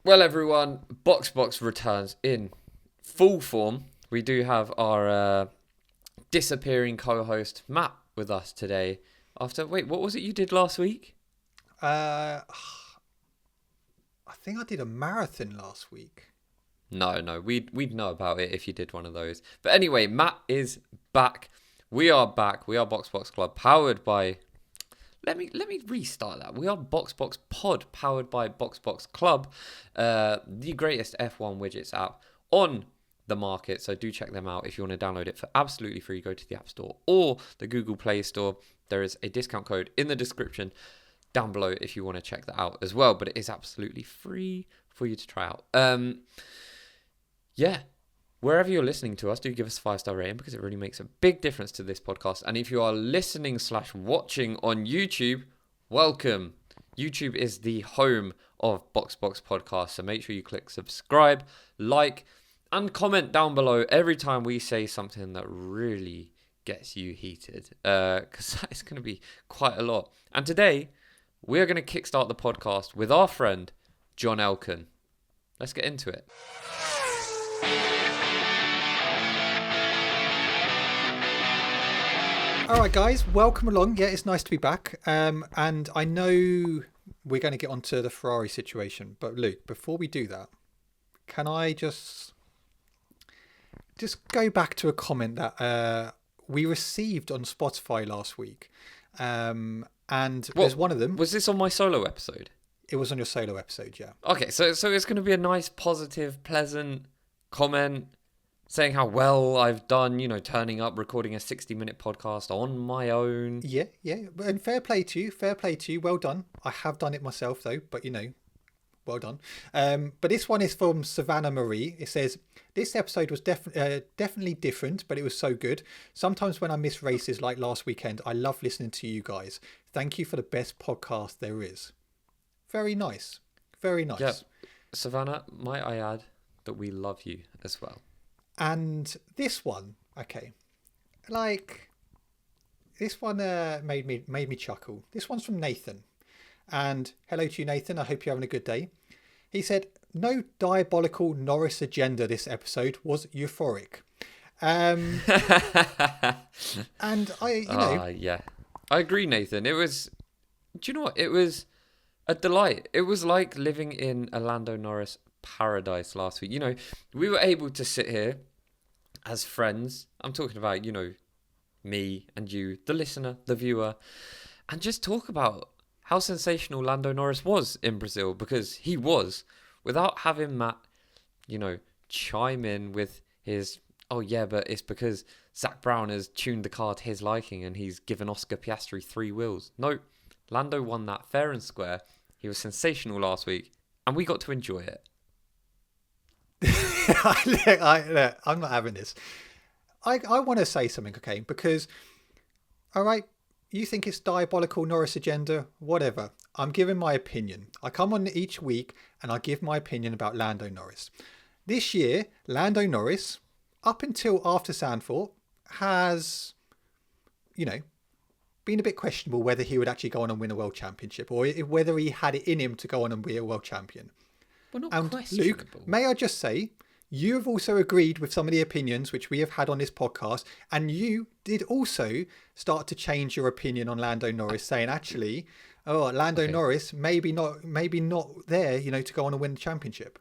Well, everyone, Box returns in full form. We do have our disappearing co-host Matt with us today. Wait, what was it you did last week? I think I did a marathon last week. No, we'd know about it if you did one of those. But anyway, Matt is back. We are back. We are Box Club, powered by. Let me restart that. We are Box Pod, powered by Box Club, the greatest F1 widgets app on the market. So do check them out if you want to download it for absolutely free. Go to the App Store or the Google Play Store. There is a discount code in the description down below if you want to check that out as well. But it is absolutely free for you to try out. Yeah. Wherever you're listening to us, do give us a 5-star rating because it really makes a big difference to this podcast. And if you are listening/watching on YouTube, welcome. YouTube is the home of Box Podcast. So make sure you click subscribe, like, and comment down below every time we say something that really gets you heated. Because it's going to be quite a lot. And today, we're going to kickstart the podcast with our friend, John Elkann. Let's get into it. All right, guys, welcome along. Yeah, it's nice to be back. And I know we're going to get onto the Ferrari situation, but Luke, before we do that, can I just go back to a comment that we received on Spotify last week? And there's one of them. Was this on my solo episode? It was on your solo episode, yeah. Okay, so it's going to be a nice, positive, pleasant comment saying how well I've done, turning up, recording a 60-minute podcast on my own. Yeah. And fair play to you. Well done. I have done it myself, though, but, well done. But this one is from Savannah Marie. It says, this episode was definitely different, but it was so good. Sometimes when I miss races like last weekend, I love listening to you guys. Thank you for the best podcast there is. Very nice. Very nice. Yeah. Savannah, might I add that we love you as well. And this one, okay, this one made me chuckle. This one's from Nathan, and hello to you, Nathan. I hope you're having a good day. He said, "No diabolical Norris agenda. This episode was euphoric." And yeah, I agree, Nathan. It was. Do you know what? It was a delight. It was like living in a Lando Norris paradise last week. We were able to sit here as friends. I'm talking about, me and you, the listener, the viewer, and just talk about how sensational Lando Norris was in Brazil, because he was, without having Matt, chime in with his, oh yeah, but it's because Zach Brown has tuned the car to his liking and he's given Oscar Piastri 3 wheels. No, Lando won that fair and square. He was sensational last week, and we got to enjoy it. I'm not having this. I want to say something, okay? Because, all right, you think it's diabolical Norris agenda, whatever. I'm giving my opinion. I come on each week and I give my opinion about Lando Norris. This year, Lando Norris, up until after Zandvoort, has, been a bit questionable whether he would actually go on and win a world championship, or whether he had it in him to go on and be a world champion. Well, not and questionable. Luke, may I just say, you have also agreed with some of the opinions which we have had on this podcast, and you did also start to change your opinion on Lando Norris, saying actually, Norris maybe not there, to go on and win the championship.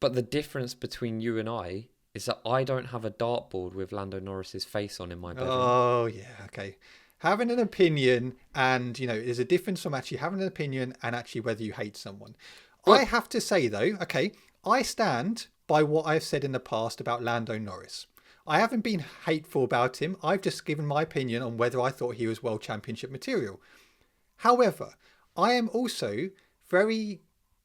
But the difference between you and I is that I don't have a dartboard with Lando Norris's face on in my bedroom. Oh yeah, okay. Having an opinion, and there's a difference from actually having an opinion and actually whether you hate someone. Well, I have to say though, okay, I stand by what I've said in the past about Lando Norris. I haven't been hateful about him. I've just given my opinion on whether I thought he was world championship material. However, I am also very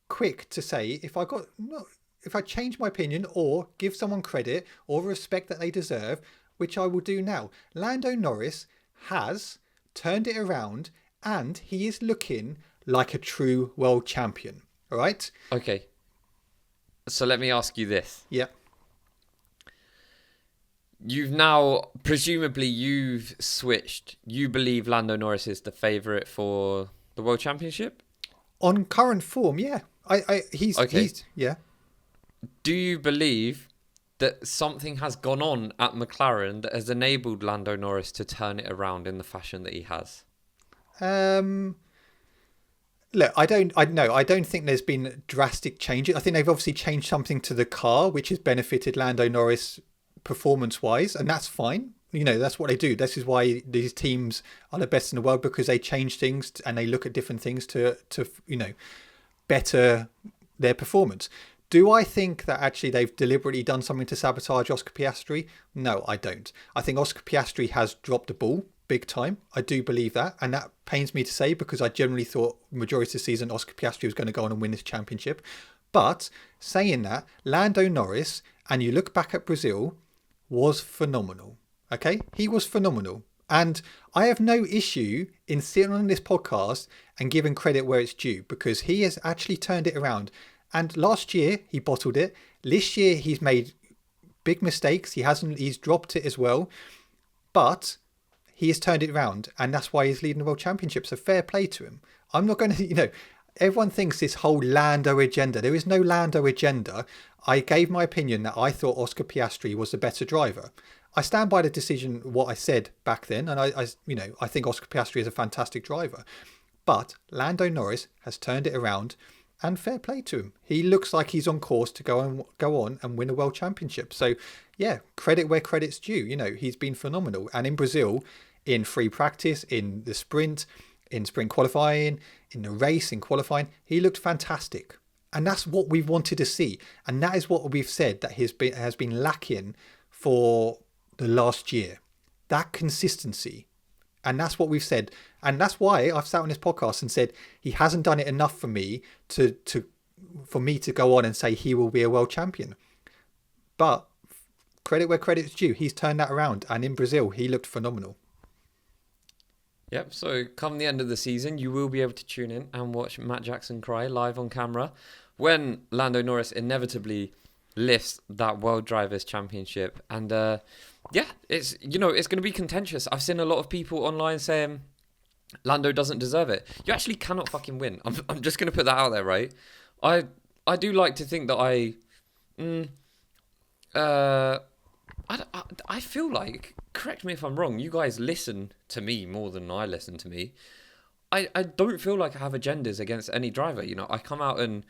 quick to say if I change my opinion or give someone credit or respect that they deserve, which I will do now. Lando Norris has turned it around and he is looking like a true world champion. All right? Okay. So let me ask you this. Yeah. Presumably you've switched. You believe Lando Norris is the favourite for the World Championship? On current form, yeah. Okay. he's yeah. Do you believe that something has gone on at McLaren that has enabled Lando Norris to turn it around in the fashion that he has? Um, Look, I don't think there's been drastic changes. I think they've obviously changed something to the car, which has benefited Lando Norris performance-wise, and that's fine. That's what they do. This is why these teams are the best in the world, because they change things and they look at different things to better their performance. Do I think that actually they've deliberately done something to sabotage Oscar Piastri? No, I don't. I think Oscar Piastri has dropped the ball big time. I do believe that. And that pains me to say, because I generally thought majority of the season Oscar Piastri was going to go on and win this championship. But saying that, Lando Norris, and you look back at Brazil, was phenomenal. Okay? He was phenomenal. And I have no issue in sitting on this podcast and giving credit where it's due, because he has actually turned it around. And last year he bottled it. This year he's made big mistakes. He's dropped it as well. But he has turned it around, and that's why he's leading the world championship. So fair play to him. I'm not going to, everyone thinks this whole Lando agenda. There is no Lando agenda. I gave my opinion that I thought Oscar Piastri was the better driver. I stand by the decision, what I said back then, and I think Oscar Piastri is a fantastic driver. But Lando Norris has turned it around, and fair play to him. He looks like he's on course to go on and win a world championship. So yeah, credit where credit's due. He's been phenomenal. And in Brazil, in free practice, in the sprint, in sprint qualifying, in the race, in qualifying, he looked fantastic. And that's what we've wanted to see. And that is what we've said that has been lacking for the last year. That consistency. And that's what we've said. And that's why I've sat on this podcast and said he hasn't done it enough for me for me to go on and say he will be a world champion. But credit where credit's due. He's turned that around. And in Brazil, he looked phenomenal. Yep, so come the end of the season, you will be able to tune in and watch Matt Jackson cry live on camera when Lando Norris inevitably lifts that World Drivers' Championship. And yeah, it's going to be contentious. I've seen a lot of people online saying Lando doesn't deserve it. You actually cannot fucking win. I'm just going to put that out there, right? I do like to think that I feel like, correct me if I'm wrong, you guys listen to me more than I listen to me. I don't feel like I have agendas against any driver. I come out and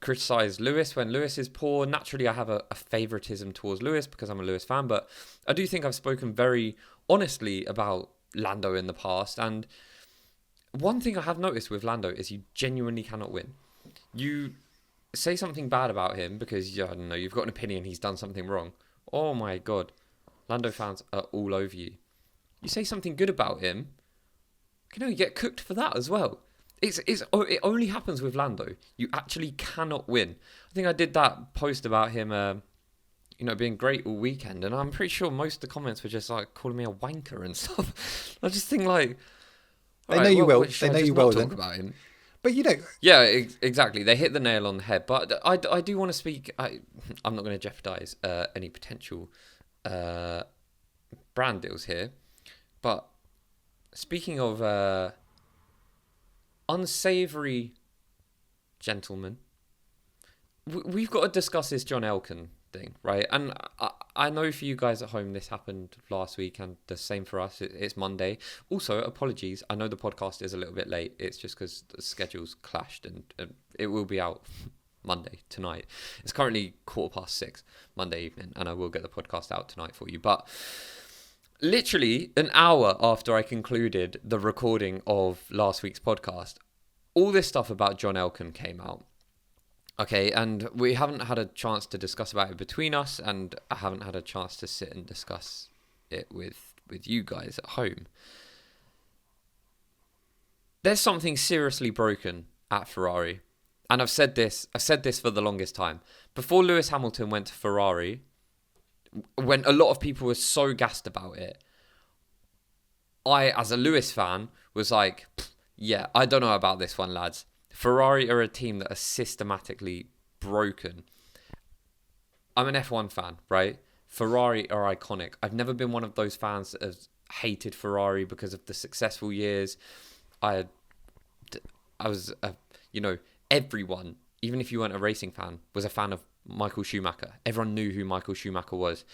criticise Lewis when Lewis is poor. Naturally, I have a favouritism towards Lewis because I'm a Lewis fan, but I do think I've spoken very honestly about Lando in the past. And one thing I have noticed with Lando is you genuinely cannot win. You say something bad about him because, I don't know, you've got an opinion he's done something wrong. Oh my God. Lando fans are all over you. You say something good about him, you get cooked for that as well. It only happens with Lando. You actually cannot win. I think I did that post about him, being great all weekend, and I'm pretty sure most of the comments were just like calling me a wanker and stuff. I just think like they know you well. They know you well. Talk about him. But yeah, exactly. They hit the nail on the head. But I do want to speak. I'm not going to jeopardize any potential brand deals here. But speaking of unsavory gentlemen, we've got to discuss this John Elkann thing, right? And I know for you guys at home, this happened last week, and the same for us. It's Monday. Also, apologies. I know the podcast is a little bit late. It's just because the schedules clashed, and it will be out Monday tonight. It's currently 6:15 Monday evening, and I will get the podcast out tonight for you. But literally an hour after I concluded the recording of last week's podcast, all this stuff about John Elkann came out. Okay, and we haven't had a chance to discuss about it between us, and I haven't had a chance to sit and discuss it with you guys at home. There's something seriously broken at Ferrari. And I've said this for the longest time. Before Lewis Hamilton went to Ferrari, when a lot of people were so gassed about it, I, as a Lewis fan, was like, yeah, I don't know about this one, lads. Ferrari are a team that are systematically broken. I'm an F1 fan, right? Ferrari are iconic. I've never been one of those fans that has hated Ferrari because of the successful years. Everyone even if you weren't a racing fan, was a fan of Michael Schumacher. Everyone knew who Michael Schumacher was.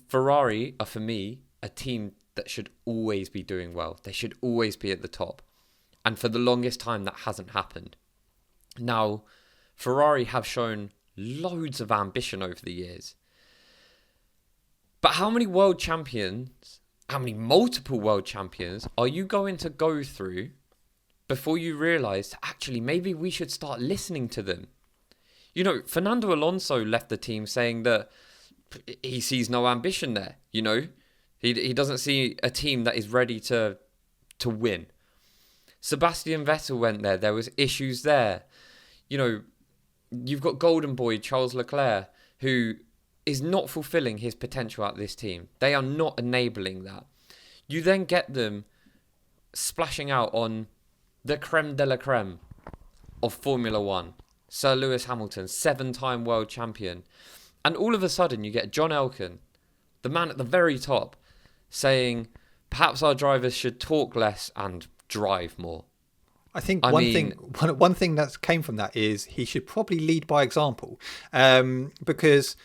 Ferrari are, for me, a team that should always be doing well. They should always be at the top. And for the longest time, that hasn't happened. Now, Ferrari have shown loads of ambition over the years. But how many world champions, how many multiple world champions are you going to go through before you realise, actually, maybe we should start listening to them? You know, Fernando Alonso left the team saying that he sees no ambition there, you know? He doesn't see a team that is ready to win. Sebastian Vettel went there. There was issues there. You know, you've got Golden Boy, Charles Leclerc, who is not fulfilling his potential at this team. They are not enabling that. You then get them splashing out on the creme de la creme of Formula One. Sir Lewis Hamilton, 7-time world champion. And all of a sudden you get John Elkann, the man at the very top, saying perhaps our drivers should talk less and drive more. I think one thing that came from that is he should probably lead by example, because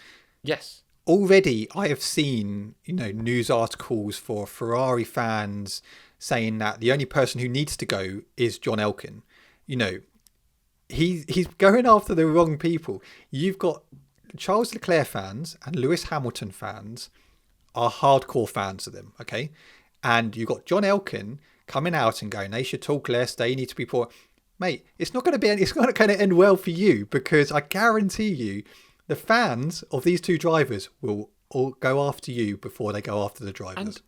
yes, already I have seen, you know, news articles for Ferrari fans saying that the only person who needs to go is John Elkann. You know, he's going after the wrong people. You've got Charles Leclerc fans and Lewis Hamilton fans are hardcore fans of them, okay? And you've got John Elkann coming out and going, they should talk less, they need to be poor. Mate, it's not going to end well for you, because I guarantee you the fans of these two drivers will all go after you before they go after the drivers.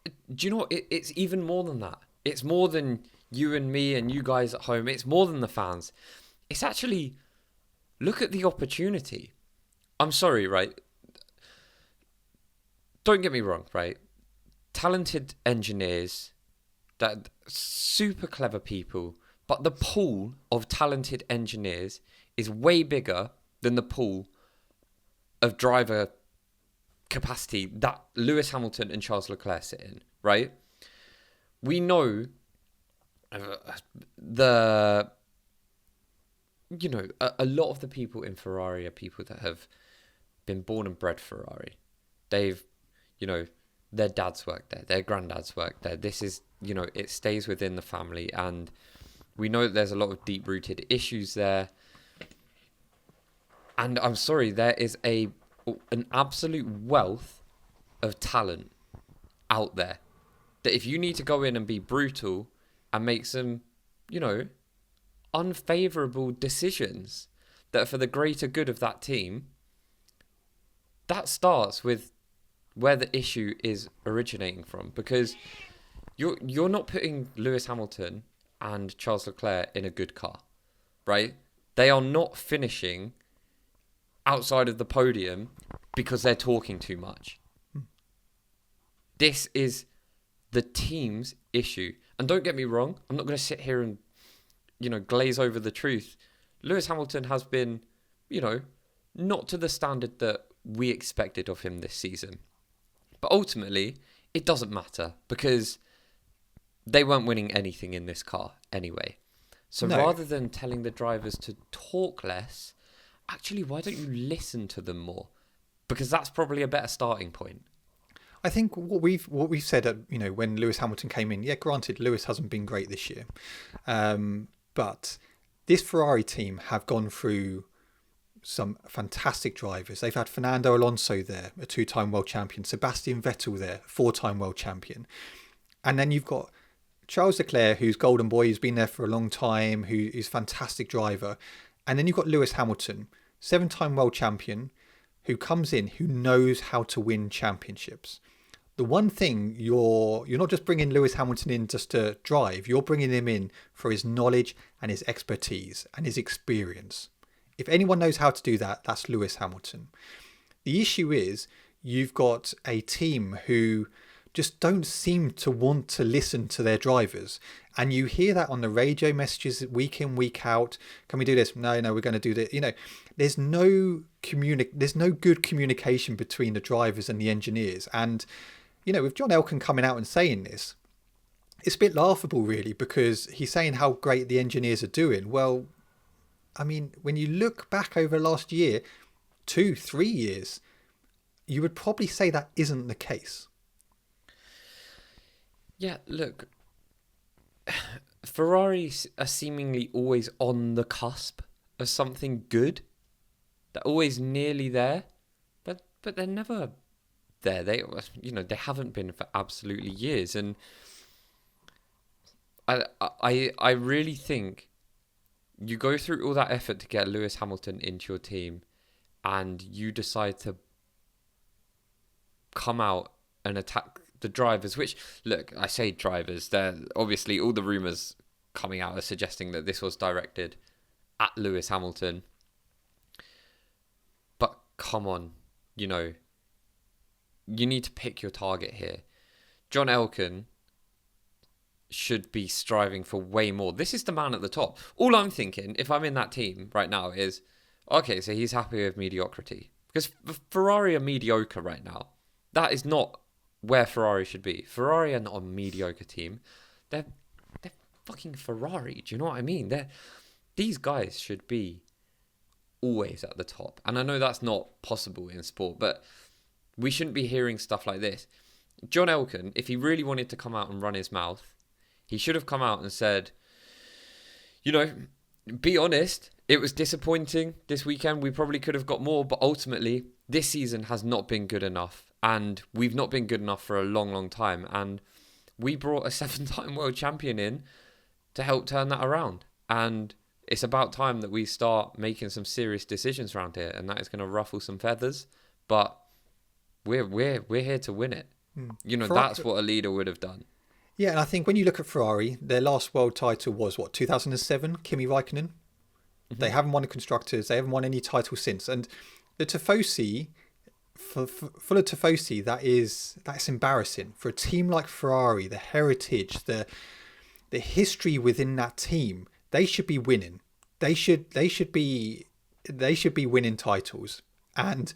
And do you know what? It's even more than that. It's more than you and me and you guys at home. It's more than the fans. It's actually, look at the opportunity. I'm sorry, right? Don't get me wrong, right? Talented engineers, that super clever people, but the pool of talented engineers is way bigger than the pool of driver capacity that Lewis Hamilton and Charles Leclerc sit in, right? We know a lot of the people in Ferrari are people that have been born and bred Ferrari. They've, you know, their dads worked there, their granddads worked there. This is, you know, it stays within the family, and we know that there's a lot of deep-rooted issues there. And I'm sorry, there is an absolute wealth of talent out there that if you need to go in and be brutal and make some, you know, unfavourable decisions that are for the greater good of that team, that starts with where the issue is originating from, because you're not putting Lewis Hamilton and Charles Leclerc in a good car, right? They are not finishing outside of the podium because they're talking too much. This is the team's issue. And don't get me wrong, I'm not going to sit here and, you know, glaze over the truth. Lewis Hamilton has been, you know, not to the standard that we expected of him this season. But ultimately, it doesn't matter, because they weren't winning anything in this car anyway. So rather than telling the drivers to talk less, actually, why don't you listen to them more? Because that's probably a better starting point. I think what we've said, you know, when Lewis Hamilton came in, yeah, granted, Lewis hasn't been great this year, but this Ferrari team have gone through some fantastic drivers. They've had Fernando Alonso there, a 2-time world champion, Sebastian Vettel there, 4-time world champion, and then you've got Charles Leclerc, who's golden boy, who's been there for a long time, who is a fantastic driver, and then you've got Lewis Hamilton, 7-time world champion, who comes in, who knows how to win championships. The one thing, you're not just bringing Lewis Hamilton in just to drive, you're bringing him in for his knowledge and his expertise and his experience. If anyone knows how to do that, that's Lewis Hamilton. The issue is you've got a team who just don't seem to want to listen to their drivers. And you hear that on the radio messages week in, week out. Can we do this? No, we're going to do this. You know, there's no good communication between the drivers and the engineers. And, you know, with John Elkann coming out and saying this, It's a bit laughable, really, because he's saying how great the engineers are doing. Well, I mean, when you look back over last year, 2, 3 years, you would probably say that isn't the case. Yeah, look, Ferrari are seemingly always on the cusp of something good. They're always nearly there, but they're never there. They haven't been for absolutely years, and I really think you go through all that effort to get Lewis Hamilton into your team, and you decide to come out and attack the drivers. Which, look, I say drivers. They're obviously all the rumours coming out are suggesting that this was directed at Lewis Hamilton. But come on, you need to pick your target here. John Elkann should be striving for way more. This is the man at the top. All I'm thinking, if I'm in that team right now, is, okay, so he's happy with mediocrity. Because Ferrari are mediocre right now. That is not where Ferrari should be. Ferrari are not a mediocre team. They're fucking Ferrari. Do you know what I mean? These guys should be always at the top. And I know that's not possible in sport, but we shouldn't be hearing stuff like this. John Elkann, if he really wanted to come out and run his mouth, he should have come out and said, be honest, it was disappointing this weekend. We probably could have got more, but ultimately, this season has not been good enough. And we've not been good enough for a long, long time. And we brought a 7-time world champion in to help turn that around. And it's about time that we start making some serious decisions around here. And that is going to ruffle some feathers. But we're here to win it. That's what a leader would have done. Yeah, and I think when you look at Ferrari, their last world title was, 2007, Kimi Räikkönen? Mm-hmm. They haven't won the Constructors. They haven't won any title since. And the Tifosi, full of Tifosi, that's embarrassing. For a team like Ferrari, the heritage, the history within that team, they should be winning. They should be winning titles. And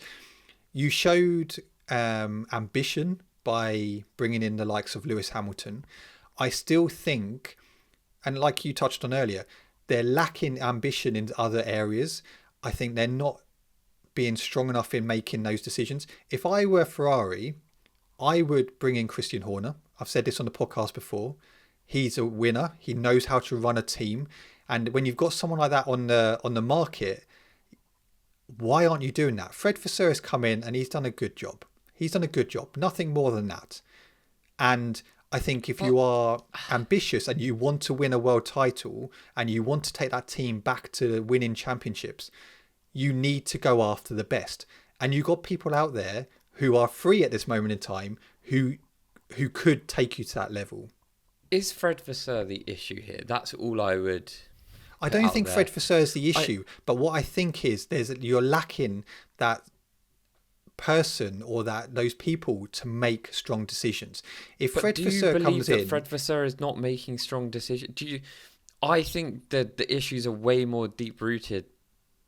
you showed ambition by bringing in the likes of Lewis Hamilton. I still think, and like you touched on earlier, they're lacking ambition in other areas. I think they're not being strong enough in making those decisions. If I were Ferrari, I would bring in Christian Horner. I've said this on the podcast before. He's a winner. He knows how to run a team. And when you've got someone like that on the market, why aren't you doing that? Fred Vasseur has come in and he's done a good job. Nothing more than that. And I think if you are ambitious and you want to win a world title and you want to take that team back to winning championships, you need to go after the best. And you've got people out there who are free at this moment in time who could take you to that level. Is Fred Vasseur the issue here? That's all I would... I don't think Fred Vasseur is the issue, but what I think is you're lacking that person or those people to make strong decisions. If Fred Vasseur comes in, Fred Vasseur is not making strong decisions. I think that the issues are way more deep rooted,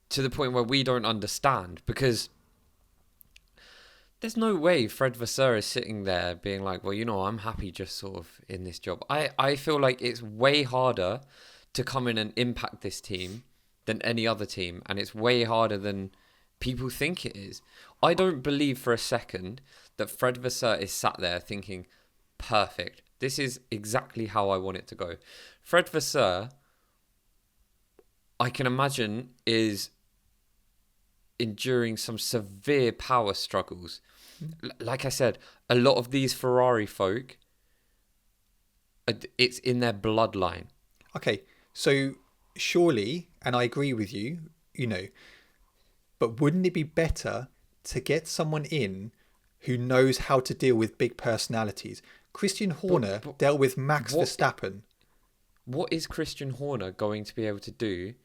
to the point where we don't understand, because there's no way Fred Vasseur is sitting there being like, well, I'm happy just sort of in this job. I feel like it's way harder to come in and impact this team than any other team, and it's way harder than people think it is. I don't believe for a second that Fred Vasseur is sat there thinking, perfect, this is exactly how I want it to go. Fred Vasseur, I can imagine, is enduring some severe power struggles. Like I said, a lot of these Ferrari folk, it's in their bloodline. Okay, so surely, and I agree with you, but wouldn't it be better to get someone in who knows how to deal with big personalities? Christian Horner dealt with Max Verstappen. What is Christian Horner going to be able to do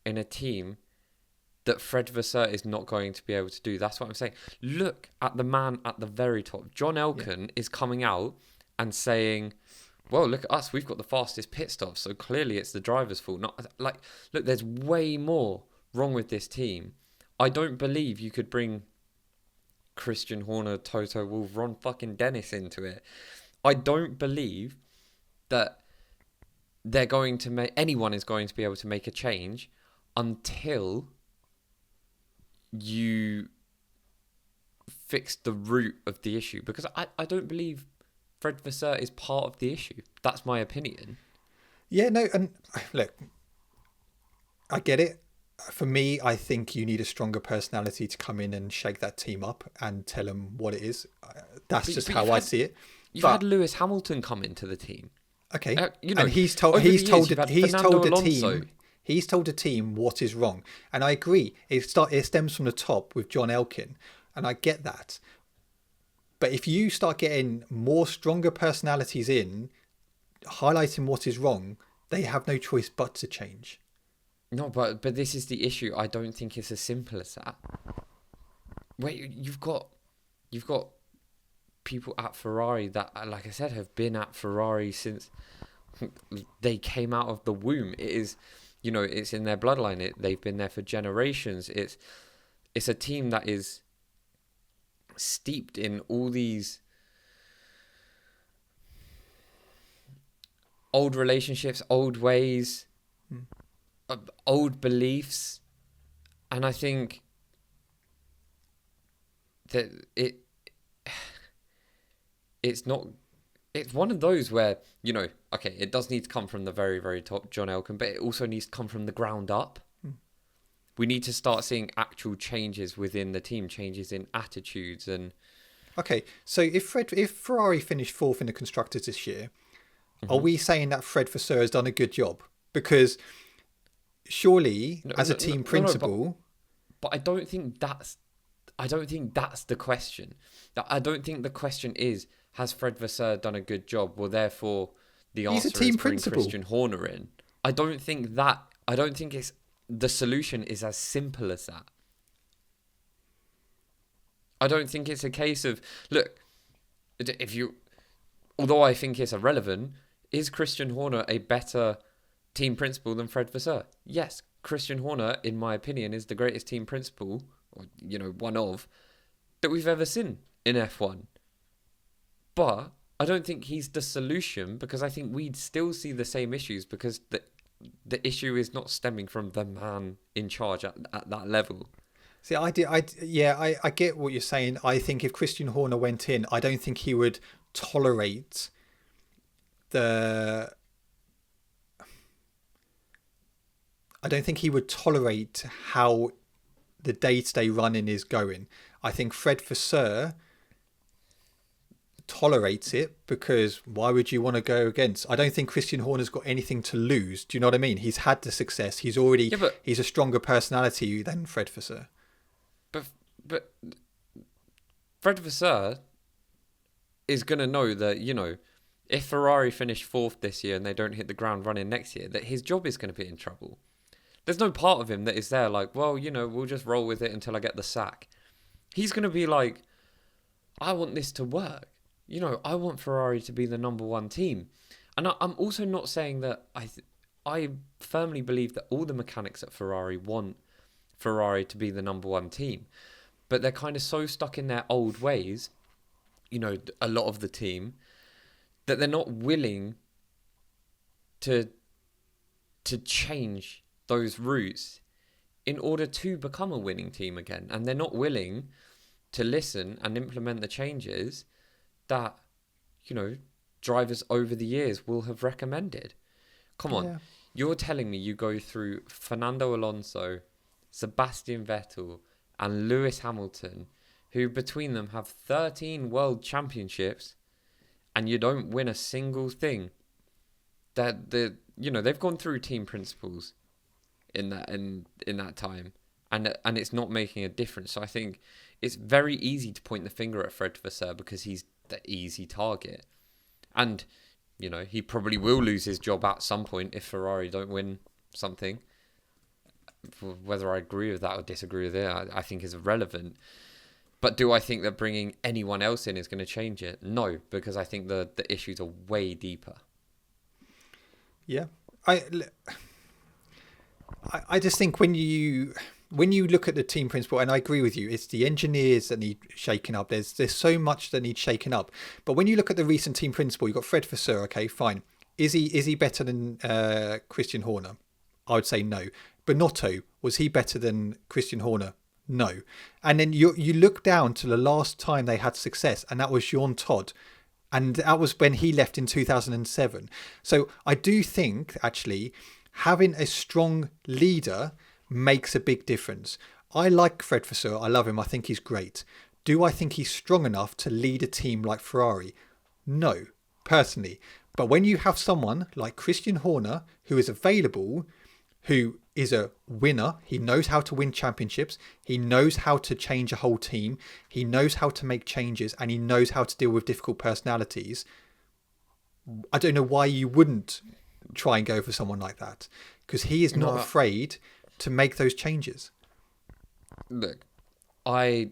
in a team that Fred Vasseur is not going to be able to do? That's what I'm saying. Look at the man at the very top. John Elkann is coming out and saying, well, look at us. We've got the fastest pit stops, so clearly it's the driver's fault. Look, there's way more wrong with this team. I don't believe you could bring Christian Horner, Toto Wolff, Ron fucking Dennis into it. I don't believe that they're going to make, anyone is going to be able to make a change until you fix the root of the issue. Because I don't believe Fred Vasseur is part of the issue. That's my opinion. Yeah, no, and look, I get it. For me, I think you need a stronger personality to come in and shake that team up and tell them what it is. That's just how I see it. You've had Lewis Hamilton come into the team. Okay, and he's told the team what is wrong, and I agree. It stems from the top with John Elkann, and I get that. But if you start getting more stronger personalities in, highlighting what is wrong, they have no choice but to change. No, but this is the issue. I don't think it's as simple as that. Wait, you've got people at Ferrari that, like I said, have been at Ferrari since they came out of the womb. It is, it's in their bloodline. They've been there for generations. It's a team that is steeped in all these old relationships, old ways, old beliefs, and I think that it's one of those where, okay, it does need to come from the very, very top, John Elkann, but it also needs to come from the ground up. We need to start seeing actual changes within the team, changes in attitudes and... Okay, so if Ferrari finished fourth in the Constructors this year, are we saying that Fred Vasseur has done a good job? Because surely, as a team principal... But I don't think that's the question. I don't think the question is, has Fred Vasseur done a good job? Well, therefore, the answer is bring Christian Horner in. I don't think it's... The solution is as simple as that. I don't think it's a case of, look, although I think it's irrelevant, is Christian Horner a better team principal than Fred Vasseur? Yes, Christian Horner, in my opinion, is the greatest team principal, or, one of, that we've ever seen in F1. But I don't think he's the solution, because I think we'd still see the same issues, because the issue is not stemming from the man in charge at that level. See, I get what you're saying. I think if Christian Horner went in, I don't think he would tolerate how the day-to-day running is going. I think Fred Vasseur tolerates it, because why would you want to go against? I don't think Christian Horner's got anything to lose. Do you know what I mean? He's had the success. He's a stronger personality than Fred Vasseur. But Fred Vasseur is going to know that, if Ferrari finish fourth this year and they don't hit the ground running next year, that his job is going to be in trouble. There's no part of him that is there like, well, we'll just roll with it until I get the sack. He's going to be like, I want this to work. I want Ferrari to be the number one team. And I'm also not saying that I firmly believe that all the mechanics at Ferrari want Ferrari to be the number one team. But they're kind of so stuck in their old ways, a lot of the team, that they're not willing to change those routes in order to become a winning team again. And they're not willing to listen and implement the changes that, drivers over the years will have recommended. Come on, yeah. You're telling me you go through Fernando Alonso, Sebastian Vettel, and Lewis Hamilton, who between them have 13 world championships, and you don't win a single thing. They've gone through team principles in that time, and it's not making a difference. So I think it's very easy to point the finger at Fred Vasseur because he's the easy target, and he probably will lose his job at some point if Ferrari don't win something. Whether I agree with that or disagree with it, I think is irrelevant. But do I think that bringing anyone else in is going to change it? No, because I think the issues are way deeper. Yeah, I just think when you look at the team principle, and I agree with you, it's the engineers that need shaking up. There's so much that needs shaken up. But when you look at the recent team principle, you've got Fred Vasseur, okay, fine. Is he better than Christian Horner? I would say no. Binotto, was he better than Christian Horner? No. And then you look down to the last time they had success, and that was Jean Todt. And that was when he left in 2007. So I do think, actually, having a strong leader makes a big difference. I like Fred Vasseur. I love him. I think he's great. Do I think he's strong enough to lead a team like Ferrari? No, personally. But when you have someone like Christian Horner, who is available, who is a winner, he knows how to win championships, he knows how to change a whole team, he knows how to make changes, and he knows how to deal with difficult personalities, I don't know why you wouldn't try and go for someone like that, because he is not afraid to make those changes. Look, I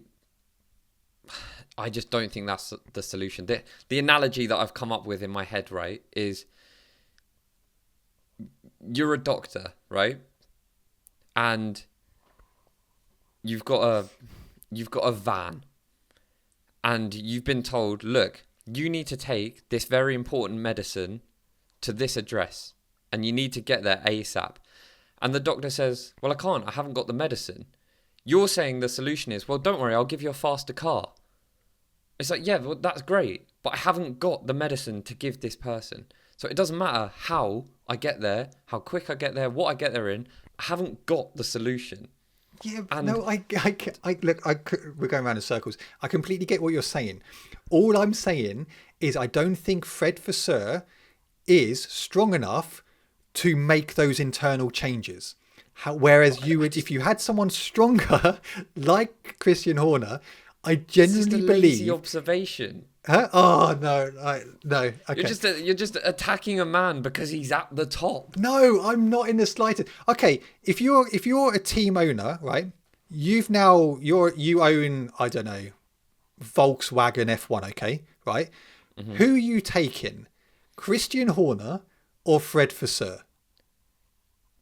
just don't think that's the solution. The analogy that I've come up with in my head, right, is you're a doctor, right? And you've got a van, and you've been told, look, you need to take this very important medicine to this address, and you need to get there ASAP. And the doctor says, well, I can't, I haven't got the medicine. You're saying the solution is, well, don't worry, I'll give you a faster car. It's like, yeah, well, that's great, but I haven't got the medicine to give this person. So it doesn't matter how I get there, how quick I get there, what I get there in. I haven't got the solution. Yeah, and no, we're going around in circles. I completely get what you're saying. All I'm saying is I don't think Fred Vasseur is strong enough to make those internal changes. Whereas you would, if you had someone stronger like Christian Horner, I genuinely believe. Lazy observation. Huh? Oh no. Okay. You're just attacking a man because he's at the top. No, I'm not in the slightest. Okay, if you're a team owner, right? You own, I don't know, Volkswagen F1, okay, right? Mm-hmm. Who are you taking, Christian Horner or Fred Vasseur?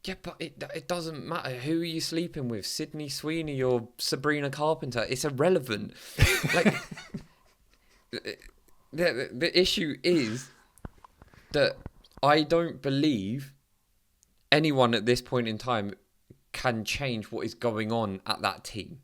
Yeah, but it doesn't matter. Who are you sleeping with? Sydney Sweeney or Sabrina Carpenter? It's irrelevant. Like, the issue is that I don't believe anyone at this point in time can change what is going on at that team.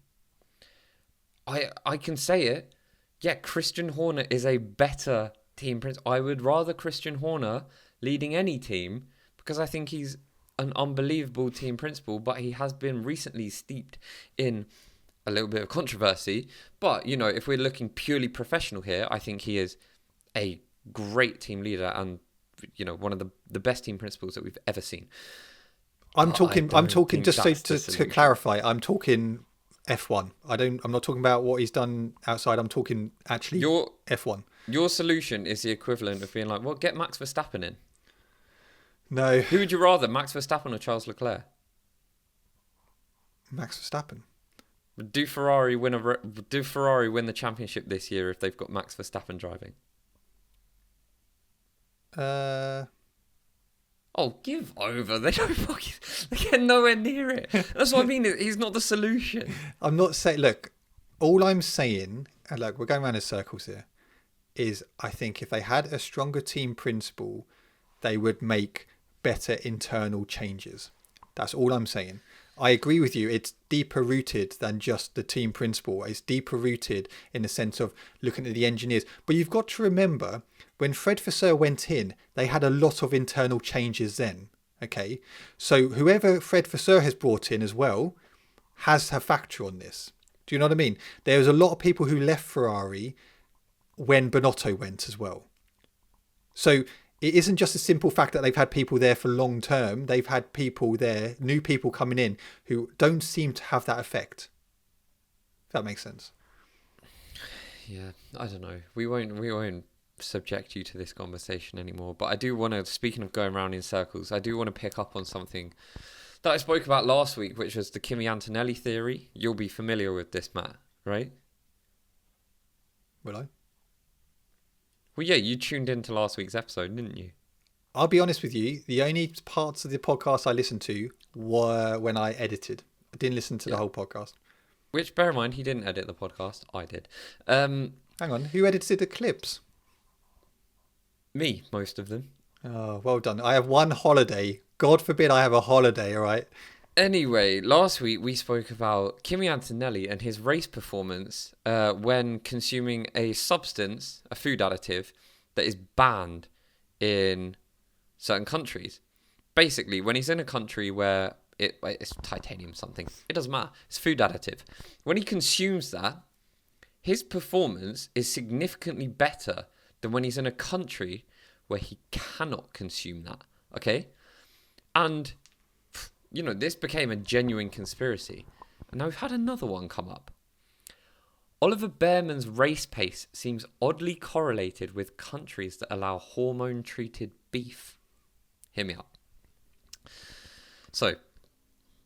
I can say it. Yeah, Christian Horner is a better team principal. I would rather Christian Horner leading any team because I think he's an unbelievable team principal, but he has been recently steeped in a little bit of controversy. But, you know, if we're looking purely professional here, I think he is a great team leader and, you know, one of the best team principals that we've ever seen. I'm talking just to clarify, I'm talking F1. I'm not talking about what he's done outside. I'm talking actually F1. Your solution is the equivalent of being like, well, get Max Verstappen in. No. Who would you rather, Max Verstappen or Charles Leclerc? Max Verstappen. Do Ferrari win the championship this year if they've got Max Verstappen driving? Oh, give over. They get nowhere near it. That's what I mean. He's not the solution. I'm not saying, look, all I'm saying, and look, we're going around in circles here, is I think if they had a stronger team principal, they would make better internal changes. That's all I'm saying. I agree with you. It's deeper rooted than just the team principle. It's deeper rooted in the sense of looking at the engineers. But you've got to remember, when Fred Vasseur went in, they had a lot of internal changes then. Okay, so whoever Fred Vasseur has brought in as well has a factor on this. Do you know what I mean? There was a lot of people who left Ferrari when Binotto went as well. So it isn't just a simple fact that they've had people there for long term. They've had people there, new people coming in who don't seem to have that effect. If that makes sense. Yeah, I don't know. We won't subject you to this conversation anymore. But I do want to, speaking of going around in circles, I do want to pick up on something that I spoke about last week, which was the Kimi Antonelli theory. You'll be familiar with this, Matt, right? Will I? Well, yeah, you tuned into last week's episode, didn't you? I'll be honest with you. The only parts of the podcast I listened to were when I edited. I didn't listen to the whole podcast. Which, bear in mind, he didn't edit the podcast. I did. Hang on. Who edited the clips? Me, most of them. Oh, well done. I have one holiday. God forbid I have a holiday, all right? Anyway, last week we spoke about Kimi Antonelli and his race performance when consuming a substance, a food additive, that is banned in certain countries. Basically, when he's in a country where it's titanium something, it doesn't matter. It's food additive. When he consumes that, his performance is significantly better than when he's in a country where he cannot consume that. Okay? And this became a genuine conspiracy. And now we've had another one come up. Oliver Behrman's race pace seems oddly correlated with countries that allow hormone-treated beef. Hear me out. So,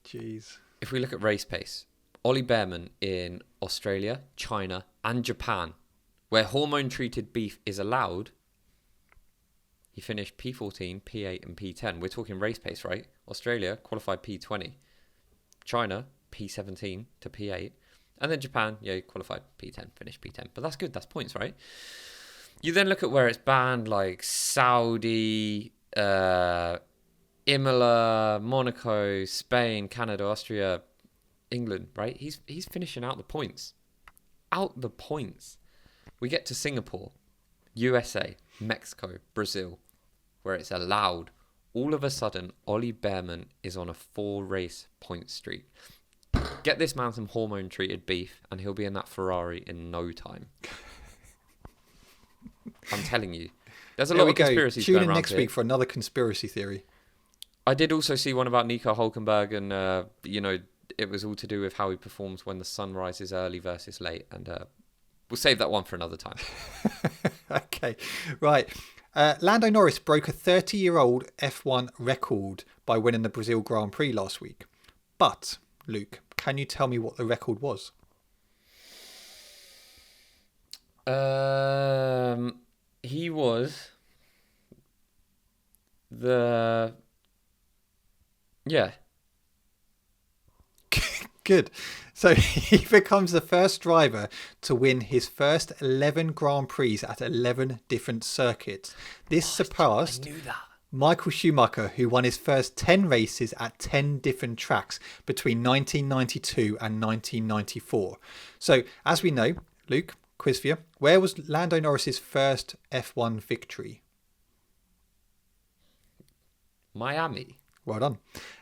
Jeez. if we look at race pace, Ollie Behrman in Australia, China, and Japan, where hormone-treated beef is allowed, he finished P14, P8, and P10. We're talking race pace, right? Australia qualified P20. China, P17 to P8. And then Japan, he qualified P10, finished P10. But that's good, that's points, right? You then look at where it's banned, like Saudi, Imola, Monaco, Spain, Canada, Austria, England, right? He's finishing out the points. Out the points. We get to Singapore, USA, Mexico, Brazil, where it's allowed. All of a sudden, Ollie Behrman is on a 4-race point streak. Get this man some hormone-treated beef, and he'll be in that Ferrari in no time. I'm telling you. There's a lot of conspiracies going around. Tune in next week for another conspiracy theory. I did also see one about Nico Hulkenberg, and, it was all to do with how he performs when the sun rises early versus late, and we'll save that one for another time. Okay, right. Lando Norris broke a 30-year-old F1 record by winning the Brazil Grand Prix last week. But, Luke, can you tell me what the record was? He was the... Yeah. Good. So he becomes the first driver to win his first 11 Grand Prix at 11 different circuits. This surpassed Michael Schumacher, who won his first 10 races at 10 different tracks between 1992 and 1994. So, as we know, Luke, quiz for you, where was Lando Norris's first F1 victory? Miami. Well done.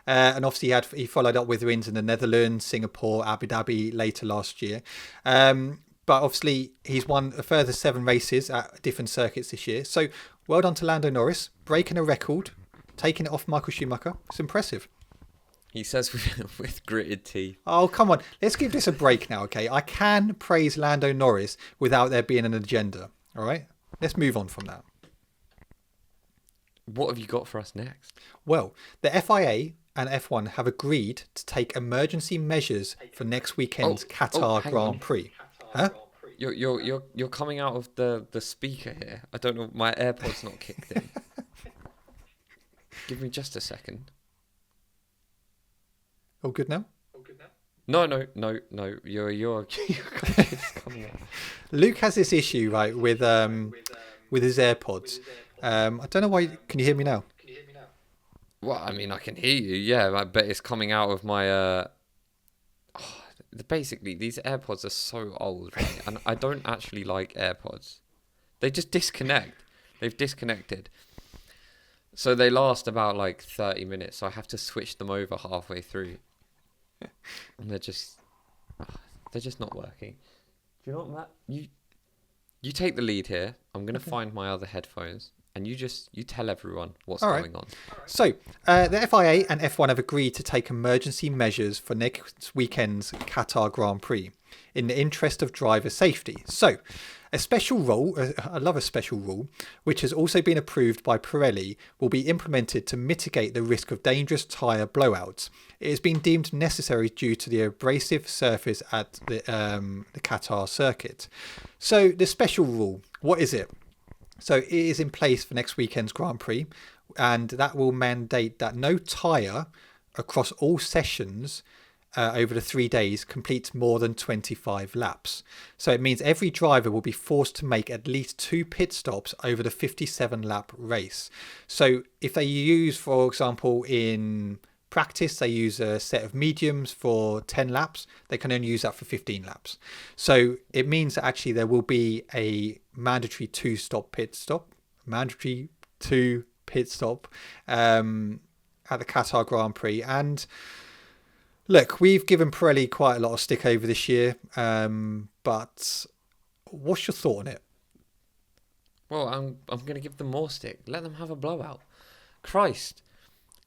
And obviously he followed up with wins in the Netherlands, Singapore, Abu Dhabi later last year. But obviously he's won a further 7 races at different circuits this year. So well done to Lando Norris, breaking a record, taking it off Michael Schumacher. It's impressive. He says with gritted teeth. Oh, come on. Let's give this a break now, okay? I can praise Lando Norris without there being an agenda, all right? Let's move on from that. What have you got for us next? Well, the FIA and F1 have agreed to take emergency measures for next weekend's Qatar Grand Prix. Huh? You're coming out of the speaker here. I don't know. My AirPod's not kicked in. Give me just a second. All good now? No. You're just coming out. Luke has this issue, right, with his AirPods. I don't know why. Can you hear me now? Well, I mean, I can hear you. Yeah, I bet it's coming out of my. Basically, these AirPods are so old, right? And I don't actually like AirPods. They just disconnect. They've disconnected. So they last about like 30 minutes. So I have to switch them over halfway through. And they're just not working. Do you know what, Matt? You take the lead here. I'm going to find my other headphones. And you tell everyone what's going on. So, the FIA and F1 have agreed to take emergency measures for next weekend's Qatar Grand Prix in the interest of driver safety. So, a special rule, I love a special rule, which has also been approved by Pirelli, will be implemented to mitigate the risk of dangerous tyre blowouts. It has been deemed necessary due to the abrasive surface at the Qatar circuit. So, the special rule, what is it? So it is in place for next weekend's Grand Prix, and that will mandate that no tyre across all sessions over the 3 days completes more than 25 laps. So it means every driver will be forced to make at least 2 pit stops over the 57 lap race. So if they use, for example, in practice, they use a set of mediums for 10 laps, they can only use that for 15 laps. So it means that actually there will be a mandatory 2 pit stop at the Qatar Grand Prix. And look, we've given Pirelli quite a lot of stick over this year, but what's your thought on it? Well, I'm going to give them more stick. Let them have a blowout. Christ,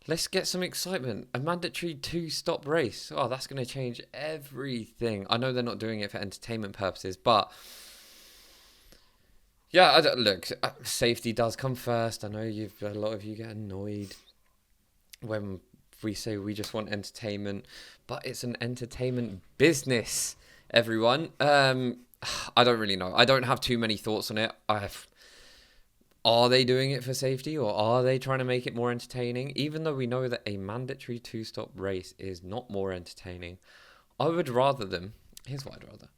let's get some excitement. A mandatory 2-stop race. Oh, that's going to change everything. I know they're not doing it for entertainment purposes, but yeah, look, safety does come first. I know a lot of you get annoyed when we say we just want entertainment, but it's an entertainment business, everyone. I don't really know. I don't have too many thoughts on it. Are they doing it for safety, or are they trying to make it more entertaining? Even though we know that a mandatory 2-stop race is not more entertaining, I would rather them... Here's what I'd rather.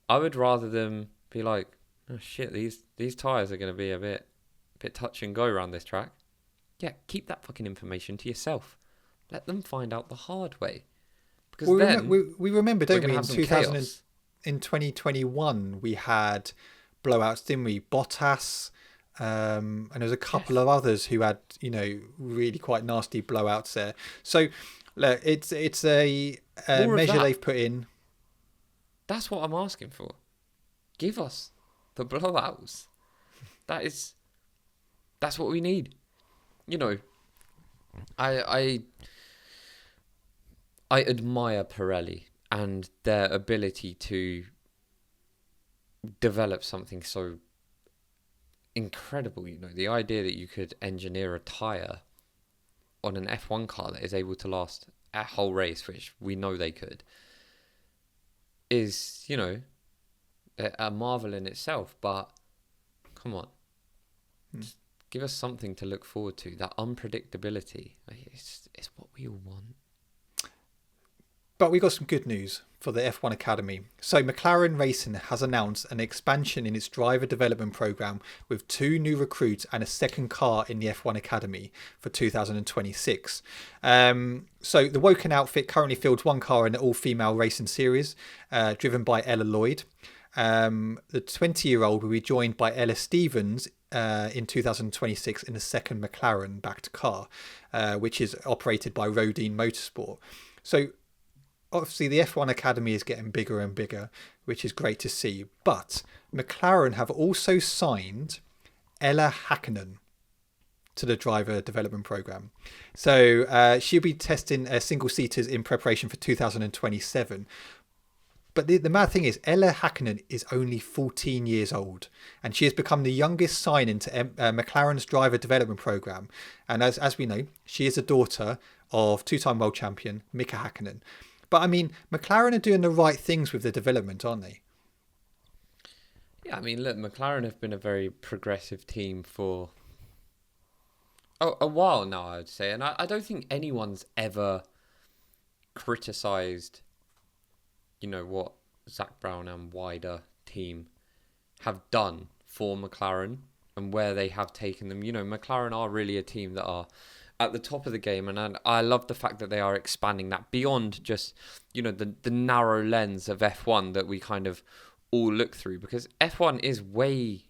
I would rather them be like, oh shit, these tyres are going to be a bit touch and go around this track. Yeah, keep that fucking information to yourself. Let them find out the hard way. Because we remember, don't we, in 20... 2021, we had blowouts, didn't we? Bottas, and there was a couple of others who had, really quite nasty blowouts there. So, look, it's a measure they've put in. That's what I'm asking for. Give us the blowouts. That's what we need. I admire Pirelli and their ability to develop something so incredible. The idea that you could engineer a tyre on an F1 car that is able to last a whole race, which we know they could, is, a marvel in itself. But come on, just give us something to look forward to. That unpredictability, it's what we all want. But we got some good news for the F1 Academy. So McLaren Racing has announced an expansion in its driver development program with 2 new recruits and a second car in the F1 Academy for 2026. So the Woken outfit currently fields 1 car in the all-female racing series, driven by Ella Lloyd. The 20-year-old will be joined by Ella Stevens in 2026 in the second McLaren-backed car, which is operated by Rodine Motorsport. So obviously the F1 Academy is getting bigger and bigger, which is great to see. But McLaren have also signed Ella Häkkinen to the driver development program. So she'll be testing single-seaters in preparation for 2027. But the mad thing is, Ella Häkkinen is only 14 years old, and she has become the youngest sign-in to McLaren's driver development program. And as we know, she is a daughter of 2-time world champion Mika Häkkinen. But I mean, McLaren are doing the right things with the development, aren't they? Yeah, I mean, look, McLaren have been a very progressive team for a while now, I would say. And I don't think anyone's ever criticised, what Zach Brown and wider team have done for McLaren and where they have taken them. McLaren are really a team that are at the top of the game, and I love the fact that they are expanding that beyond just the narrow lens of F1 that we kind of all look through, because F1 is way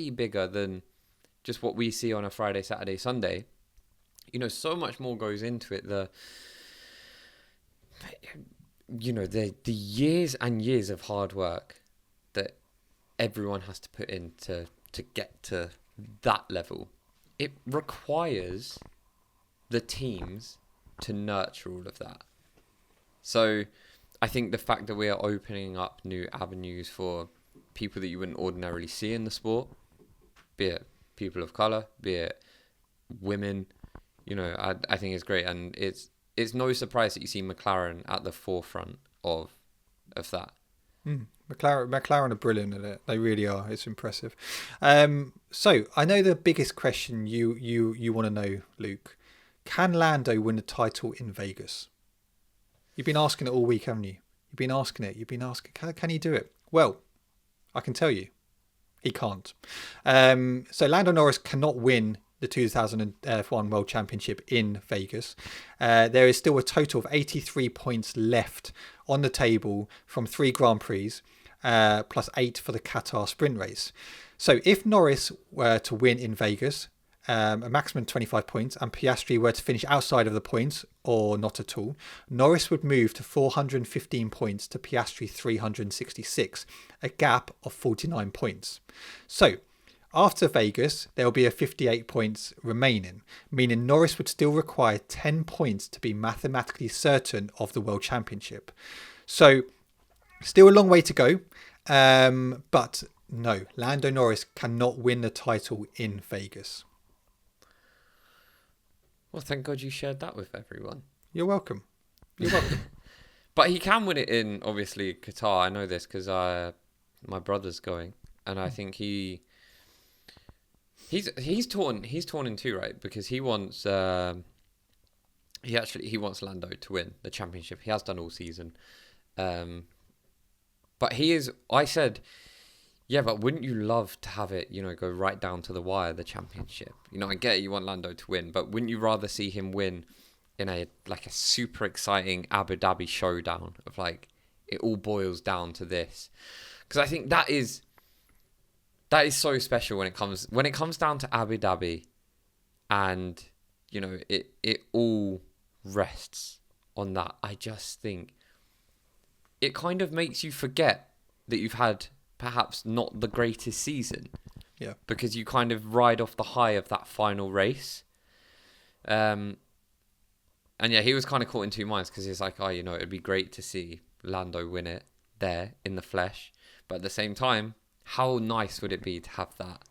bigger than just what we see on a Friday, Saturday, Sunday. So much more goes into it. The years and years of hard work that everyone has to put in to get to that level. It requires the teams to nurture all of that. So I think the fact that we are opening up new avenues for people that you wouldn't ordinarily see in the sport, be it people of colour, be it women, I think it's great. And it's no surprise that you see McLaren at the forefront of that. McLaren are brilliant at it. They really are. It's impressive. So I know the biggest question you want to know, Luke. Can Lando win the title in Vegas? You've been asking it all week, haven't you? You've been asking it. You've been asking, can he do it? Well, I can tell you, he can't. So Lando Norris cannot win the 2001 World Championship in Vegas. There is still a total of 83 points left on the table from 3 Grand Prix, plus 8 for the Qatar sprint race. So if Norris were to win in Vegas, a maximum 25 points, and Piastri were to finish outside of the points or not at all, Norris would move to 415 points to Piastri 366, a gap of 49 points. So after Vegas, there will be a 58 points remaining, meaning Norris would still require 10 points to be mathematically certain of the World Championship. So still a long way to go, but no, Lando Norris cannot win the title in Vegas. Well, thank God you shared that with everyone. You're welcome. You're welcome. But he can win it in, obviously, Qatar. I know this because my brother's going, and I think he's torn in two, right? Because he wants he wants Lando to win the championship. He has done all season, but he is. I said, yeah, but wouldn't you love to have it, go right down to the wire, the championship? I get it, you want Lando to win, but wouldn't you rather see him win in a super exciting Abu Dhabi showdown of it all boils down to this? Because I think that is so special when it comes down to Abu Dhabi, and it all rests on that. I just think it kind of makes you forget that you've had perhaps not the greatest season. Yeah. Because you kind of ride off the high of that final race. And yeah, he was kind of caught in two minds because he's like, it'd be great to see Lando win it there in the flesh. But at the same time, how nice would it be to have that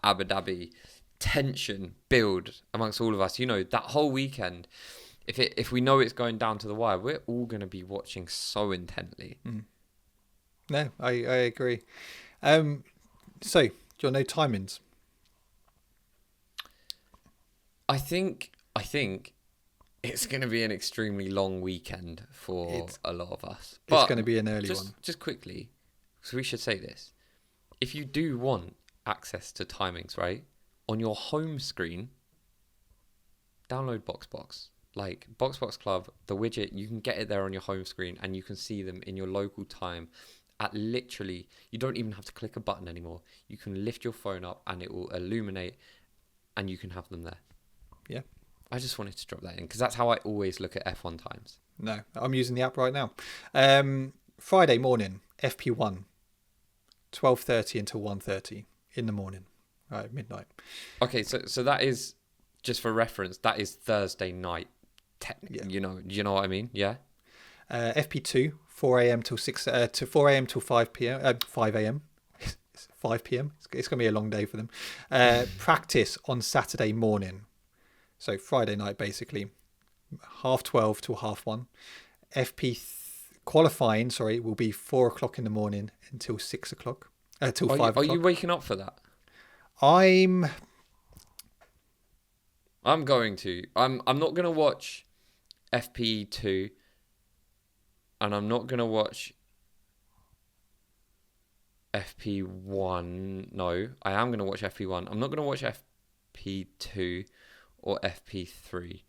Abu Dhabi tension build amongst all of us? That whole weekend, if we know it's going down to the wire, we're all going to be watching so intently. Mm. No, I agree. So, do you know timings? I think it's going to be an extremely long weekend for a lot of us. But it's going to be an early one. Just quickly, so we should say this. If you do want access to timings, right, on your home screen, download BoxBox. BoxBox Club, the widget, you can get it there on your home screen and you can see them in your local time at literally, you don't even have to click a button anymore. You can lift your phone up and it will illuminate and you can have them there. Yeah. I just wanted to drop that in because that's how I always look at F1 times. No, I'm using the app right now. Friday morning, FP1, 12:30 until 1:30 in the morning, right, midnight. Okay, so that is, just for reference, that is Thursday night, technically. Yeah. You know what I mean? Yeah. FP2, 4 a.m. till 4 a.m. till 5 p.m. 5 a.m. 5 p.m. It's going to be a long day for them. Practice on Saturday morning. So Friday night, basically, 12:30 till 1:30. Qualifying, will be 4 o'clock in the morning until 6 o'clock. Till 5 o'clock. Are you waking up for that? I'm going to. I'm not going to watch FP2, and I'm not going to watch FP1. No, I am going to watch FP1. I'm not going to watch FP2 or FP3,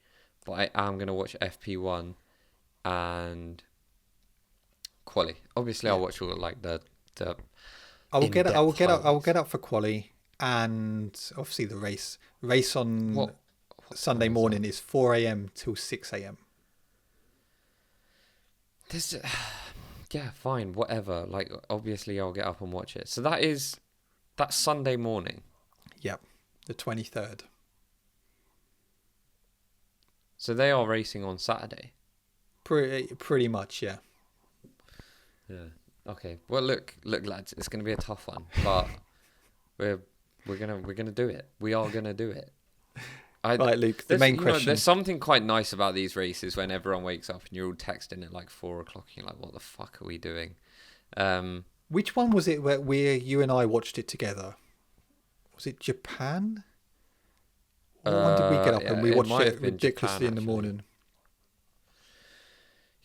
but I am going to watch FP1 and quali. Obviously, I'll watch all the. I will get up for quali, and obviously the race. Race on what Sunday morning is 4 a.m. till 6 a.m. Yeah, fine, whatever. Obviously, I'll get up and watch it. So that's Sunday morning. Yep, the 23rd. So they are racing on Saturday. Pretty much, yeah. Yeah. Okay. Well, look, lads. It's going to be a tough one, but we're gonna do it. We are gonna do it. Right, Luke. The main question. There's something quite nice about these races when everyone wakes up and you're all texting at 4 o'clock. And you're like, "What the fuck are we doing?" Which one was it where you and I watched it together? Was it Japan? What one did we get up and we watched it ridiculously Japan, in the morning?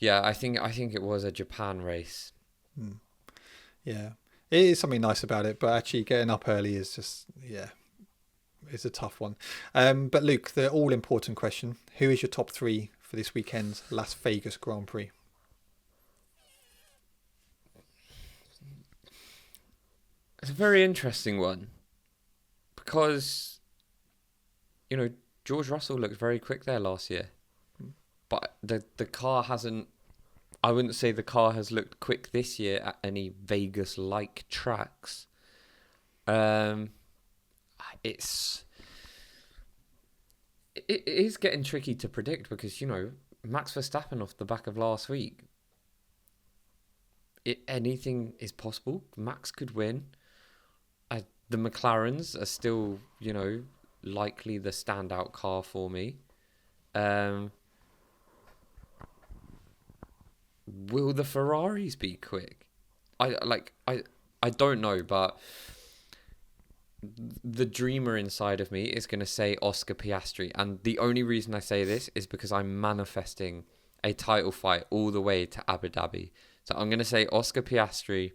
Yeah, I think it was a Japan race. Yeah, it is something nice about it, but actually getting up early is just, yeah, it's a tough one. But Luke, the all important question: who is your top three for this weekend's Las Vegas Grand Prix? It's a very interesting one because George Russell looked very quick there last year, but the car hasn't. I wouldn't say the car has looked quick this year at any Vegas-like tracks. It's it is getting tricky to predict because Max Verstappen off the back of last week. Anything is possible. Max could win. The McLarens are still likely the standout car for me. Will the Ferraris be quick? I don't know, but the dreamer inside of me is going to say Oscar Piastri, and the only reason I say this is because I'm manifesting a title fight all the way to Abu Dhabi. So I'm going to say Oscar Piastri,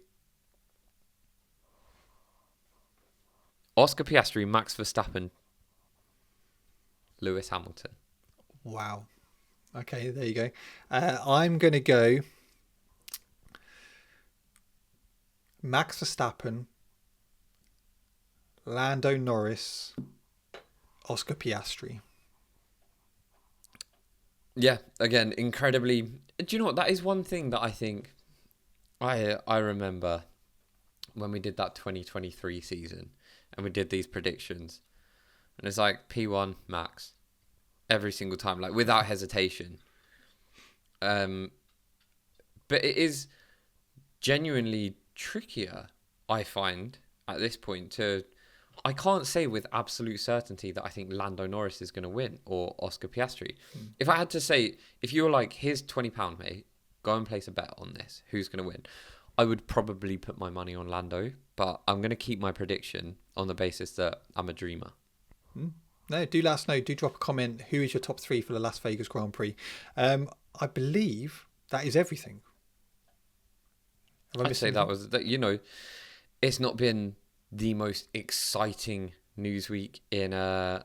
Max Verstappen, Lewis Hamilton. Wow. Okay, there you go. I'm going to go Max Verstappen, Lando Norris, Oscar Piastri. Yeah, again, incredibly. Do you know what? That is one thing that I think I remember when we did that 2023 season and we did these predictions. And it's like P1 Max every single time, like without hesitation. But it is genuinely trickier, I find, at this point to. I can't say with absolute certainty that I think Lando Norris is going to win or Oscar Piastri. If I had to say, if you were like, here's £20, mate, go and place a bet on this, who's going to win? I would probably put my money on Lando, but I'm going to keep my prediction on the basis that I'm a dreamer. No, do let us know. Do drop a comment. Who is your top three for the Las Vegas Grand Prix? I believe that is everything. I'd say that was that. It's not been the most exciting news week in F1.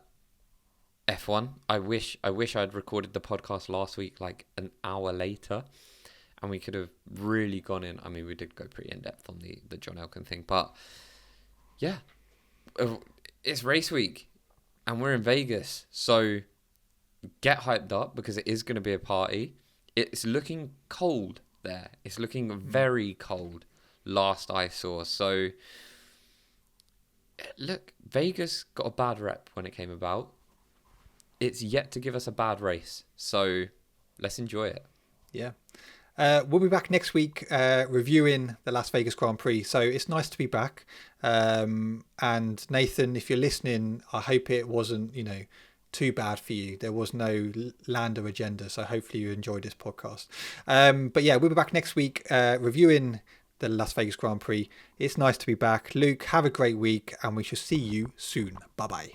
I wish I'd recorded the podcast last week like an hour later, and we could have really gone in. I mean, we did go pretty in depth on the John Elkann thing, but yeah, it's race week, and we're in Vegas, so get hyped up because it is going to be a party. It's looking cold there. It's looking very cold. Last I saw, so. Look, Vegas got a bad rep when it came about. It's yet to give us a bad race, so let's enjoy it. Yeah. We'll be back next week reviewing the Las Vegas Grand Prix, so it's nice to be back. And Nathan, if you're listening, I hope it wasn't, too bad for you. There was no Lando agenda, so hopefully you enjoyed this podcast. But yeah, we'll be back next week reviewing the Las Vegas Grand Prix. It's nice to be back. Luke, have a great week, and we shall see you soon. Bye-bye.